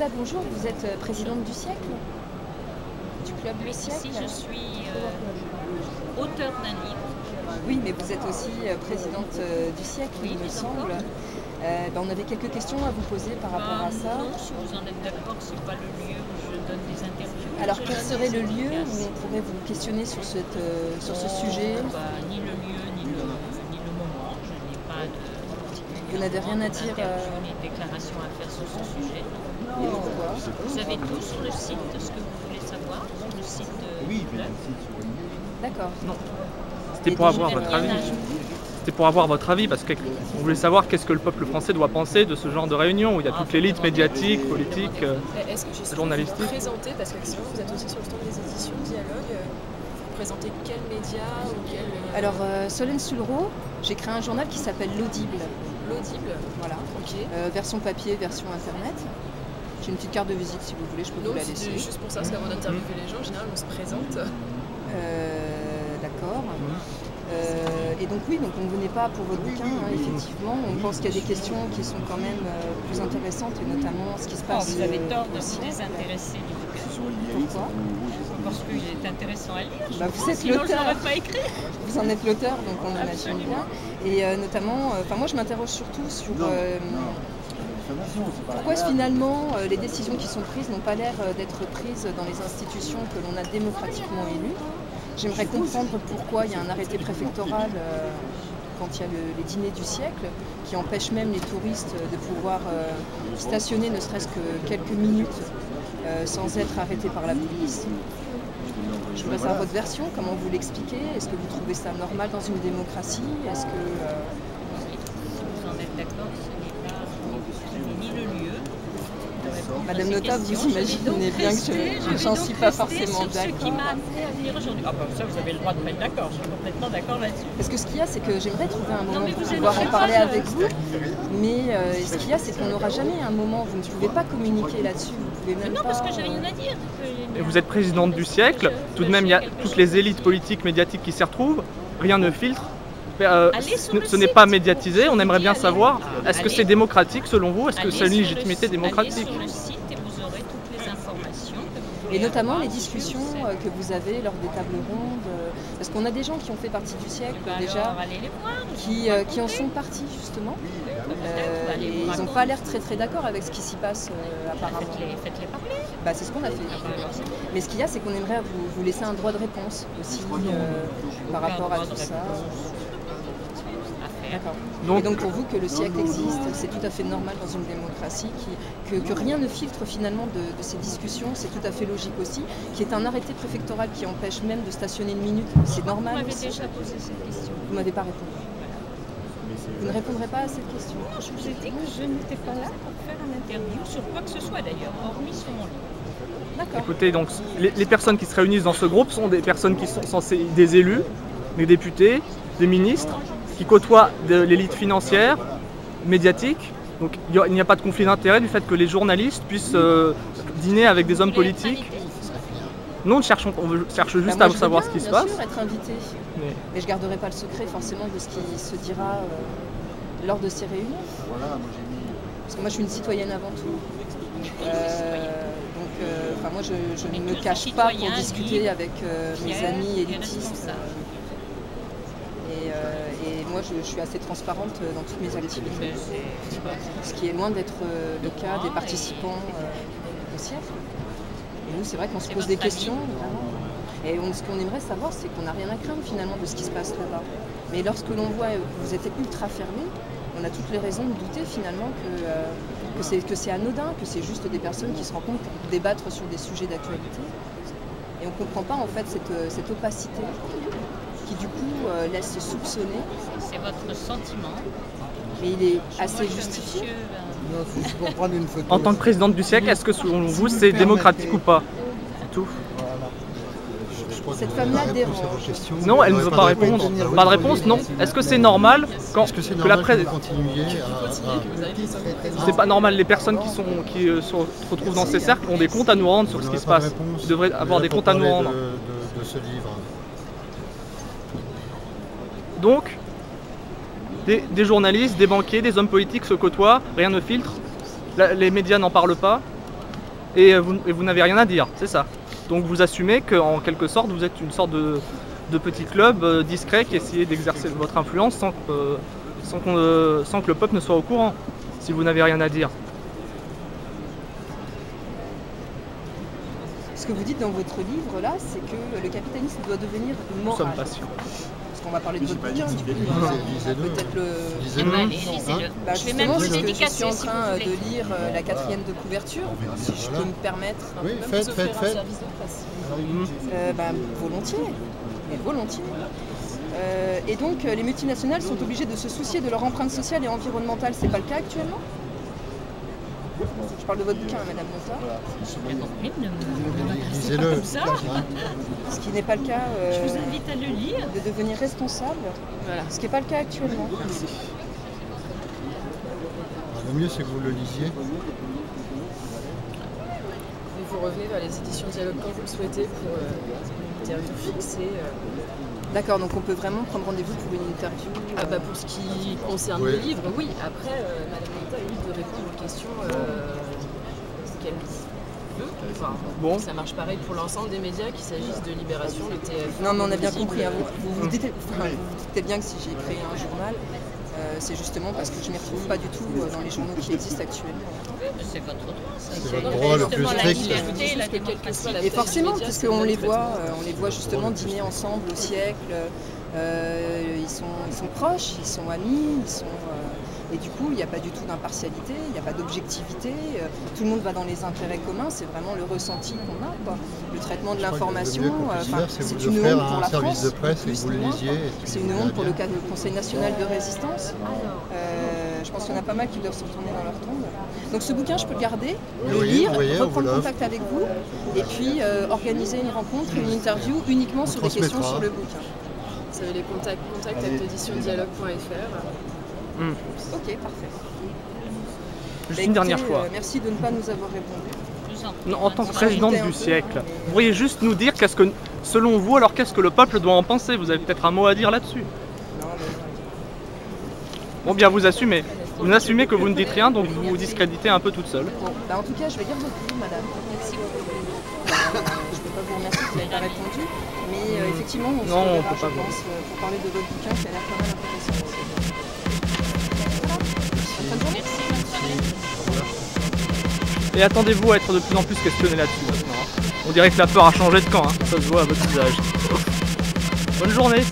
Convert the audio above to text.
Nota, bonjour, vous êtes présidente du siècle, du club Le Siècle. Si, je suis auteur d'un livre. Oui, mais vous êtes aussi présidente du siècle, oui, il me semble. On avait quelques questions à vous poser par rapport à ça. Non, si vous en êtes d'accord, c'est pas le lieu où je donne des interviews. Alors quel serait le lieu où on pourrait vous questionner sur, sur ce sujet? Ni le lieu, ni le moment. Je n'ai pas de... Vous n'avez rien à dire ni déclaration à faire sur ce sujet. Et pourquoi? Vous avez tout sur le site de ce que vous voulez savoir, sur le site du club. D'accord. Non. C'était pour avoir votre avis. C'était pour avoir votre avis, parce qu'on voulait savoir qu'est-ce que le peuple français doit penser de ce genre de réunion où il y a toute l'élite médiatique, politique, Est-ce que je journalistique. vous présenter, parce que sinon vous êtes aussi sur le stand des éditions Dialogue, vous présentez quel média ou quel... Alors, Solène Sulro, j'ai créé un journal qui s'appelle L'Audible. L'Audible. Voilà. Ok. Version papier, version internet. J'ai une petite carte de visite si vous voulez, je peux vous la laisser. Juste pour ça, parce qu'avant d'interviewer les gens, en général on se présente. D'accord. Et donc oui, donc on ne venait pas pour votre bouquin, effectivement. On pense qu'il y a des questions qui sont quand même plus intéressantes, et notamment ce qui se passe. Vous avez tort de aussi vous désintéresser du bouquin. Pourquoi? Parce qu'il est intéressant à lire. Vous êtes Sinon, je l'auteur. n'aurais pas écrit. Vous en êtes l'auteur, donc on imagine bien. Et notamment, moi je m'interroge surtout sur pourquoi finalement les décisions qui sont prises n'ont pas l'air d'être prises dans les institutions que l'on a démocratiquement élues. J'aimerais comprendre pourquoi il y a un arrêté préfectoral quand il y a les dîners du siècle qui empêche même les touristes de pouvoir stationner ne serait-ce que quelques minutes sans être arrêtés par la police. Je voudrais savoir votre version, comment vous l'expliquez. Est-ce que vous trouvez ça normal dans une démocratie? Est-ce que Si vous en êtes d'accord, ce n'est ni le lieu. Madame Nota, vous imaginez bien que j'en suis pas forcément d'accord. Ce qui d'accord. m'a amené à venir aujourd'hui. Ah bah ça, vous avez le droit de mettre d'accord. Je suis complètement d'accord là-dessus. Parce que ce qu'il y a, c'est que j'aimerais trouver un moment mais pour vous pouvoir en êtes parler pas avec vous. Mais ce qu'il y a, c'est qu'on n'aura jamais un moment. Vous ne pouvez pas communiquer là-dessus. Vous pouvez même Non, pas. parce que j'ai rien à dire. Et vous êtes présidente du siècle, tout de même il y a toutes les élites politiques, médiatiques qui s'y retrouvent, rien ne filtre. Ce n'est pas médiatisé, on aimerait bien savoir, est-ce que c'est démocratique selon vous? Est-ce que c'est une légitimité démocratique? Allez sur le site et vous aurez toutes les informations. Et notamment les discussions que vous avez lors des tables rondes. Parce qu'on a des gens qui ont fait partie du siècle déjà, Allez les voir. qui en sont partis justement. Et ils n'ont pas l'air très d'accord avec ce qui s'y passe apparemment. Faites-les parler. C'est ce qu'on a fait. Mais ce qu'il y a, c'est qu'on aimerait vous laisser un droit de réponse aussi par rapport à tout ça. D'accord. Et donc pour vous que le siècle existe, c'est tout à fait normal dans une démocratie, que rien ne filtre finalement de ces discussions, c'est tout à fait logique aussi, qu'il y ait un arrêté préfectoral qui empêche même de stationner une minute, c'est normal. Vous m'avez aussi. déjà posé cette question. Vous m'avez pas répondu. Vous ne répondrez pas à cette question. Non, je vous ai dit que je n'étais pas là pour faire une interview sur quoi que ce soit d'ailleurs, hormis sur mon livre. D'accord. Écoutez, donc les personnes qui se réunissent dans ce groupe sont des personnes qui sont censées des élus, des députés, des ministres, qui côtoient l'élite financière, médiatique. Donc il n'y a pas de conflit d'intérêt du fait que les journalistes puissent dîner avec des hommes politiques. Nous, on cherche juste à savoir ce qui se passe. Je veux bien sûr être invité, mais je ne garderai pas le secret forcément de ce qui se dira lors de ces réunions. Parce que moi, je suis une citoyenne avant tout. Moi, je ne me cache pas pour discuter avec mes amis élitistes. Et moi, je suis assez transparente dans toutes mes activités. Ce qui est loin d'être le cas des participants au siècle. Et nous, c'est vrai qu'on se pose des questions. Et ce qu'on aimerait savoir, c'est qu'on n'a rien à craindre finalement de ce qui se passe là-bas. Mais lorsque l'on voit que vous êtes ultra fermé, on a toutes les raisons de douter finalement que c'est anodin, que c'est juste des personnes qui se rencontrent pour débattre sur des sujets d'actualité. Et on ne comprend pas en fait cette opacité qui du coup laisse soupçonner. C'est votre sentiment. Mais il est assez justifié. En tant que présidente du siècle, est-ce que selon vous c'est démocratique ou pas? C'est tout. Cette femme-là dérange. Non, elle ne veut pas répondre. Pas de réponse, non. Est-ce que c'est normal que la presse... C'est pas normal, les personnes qui se retrouvent dans ces cercles ont des comptes à nous rendre sur ce qui se passe. Ils devraient avoir des comptes à nous rendre. De ce livre. Donc, des journalistes, des banquiers, des hommes politiques se côtoient, rien ne filtre, les médias n'en parlent pas. et vous n'avez rien à dire, c'est ça. Donc vous assumez qu'en quelque sorte vous êtes une sorte de petit club discret qui essayait d'exercer votre influence sans que le peuple ne soit au courant, si vous n'avez rien à dire. Ce que vous dites dans votre livre là, c'est que le capitalisme doit devenir Nous moral. sommes patients. Parce qu'on va parler de votre bouquin, du coup, Lisez-le. peut-être le... Eh ben, allez, lisez-le. Bah, Je vais même justement, vous parce que je dédicacer suis en si train vous de voulez. lire la 4e de couverture, si je peux me permettre. Oui, Même faites, vous offrir faites, un faites. service de presse. Volontiers, mais volontiers. Et donc, les multinationales sont obligées de se soucier de leur empreinte sociale et environnementale. C'est pas le cas actuellement? Je parle de votre bouquin, Madame Monta. Lisez-le. Comme ça, Ce qui n'est pas le cas je vous invite à le lire. de devenir responsable. Voilà. Ce qui n'est pas le cas actuellement. Le mieux, c'est que vous le lisiez. Et vous revenez vers les éditions Dialogue quand vous le souhaitez pour une interview fixée. D'accord, donc on peut vraiment prendre rendez-vous pour une interview. Pour ce qui concerne Oui. le livre, oui. Après, Madame Monta est libre de répondre aux questions qu'elle veut. Enfin, Bon. ça marche pareil pour l'ensemble des médias, qu'il s'agisse de Libération, le TF. Non, mais on a bien Visible. compris. Hein, vous vous doutez bien que si j'ai créé un journal, c'est justement parce que je ne m'y retrouve pas du tout dans les journaux qui existent actuellement. C'est votre droit, ça. C'est votre droit le plus Justement, la strict. liberté et la Quelle que soit démocratie. la Et taille du forcément, média, parce c'est qu'on le les même voit justement dîner ensemble au siècle. Ils sont proches, ils sont amis, et du coup, il n'y a pas du tout d'impartialité, il n'y a pas d'objectivité. Tout le monde va dans les intérêts communs. C'est vraiment le ressenti qu'on a, quoi. Le traitement de Je crois que l'information. le mieux qu'on puisse faire, c'est C'est vous une offrir honte pour un la service France. de presse et ni que vous plus le ni moins. lisiez. et puis C'est vous une verrez honte pour le bien. cas du Conseil national de résistance. Je pense qu'il y en a pas mal qui doivent se retourner dans leur tombe. Donc ce bouquin, je peux le garder, le Oui, lire, oui, on vous reprendre l'offre. contact avec vous, et puis organiser une rencontre, une interview uniquement sur des questions transmettra. sur le bouquin. Vous avez les contacts @éditiondialogue.fr. Ok, parfait. Juste Bah, une dernière écoutez, fois. merci de ne pas nous avoir répondu. Je vous en prie. Non, en tant que Ajouter présidente un du peu, siècle, mais- vous pourriez juste nous dire qu'est-ce que, selon vous, alors qu'est-ce que le peuple doit en penser? Vous avez peut-être un mot à dire là-dessus. Non, mais Bon, bien, vous assumez. Vous assumez que vous ne dites rien, donc vous vous discréditez un peu toute seule. bon, bah, en tout cas, je vais lire votre livre, madame. Merci beaucoup. Je ne peux pas vous remercier, vous n'avez pas répondu. Mais effectivement, on se Non, on reverra, peut pas je voir. pense, pour parler de votre bouquin qui a l'air pas mal intéressant aussi. Voilà. Bonne journée. Merci, bonne soirée. Et attendez-vous à être de plus en plus questionné là-dessus maintenant. On dirait que la peur a changé de camp, hein. Ça se voit à votre visage. Bonne journée.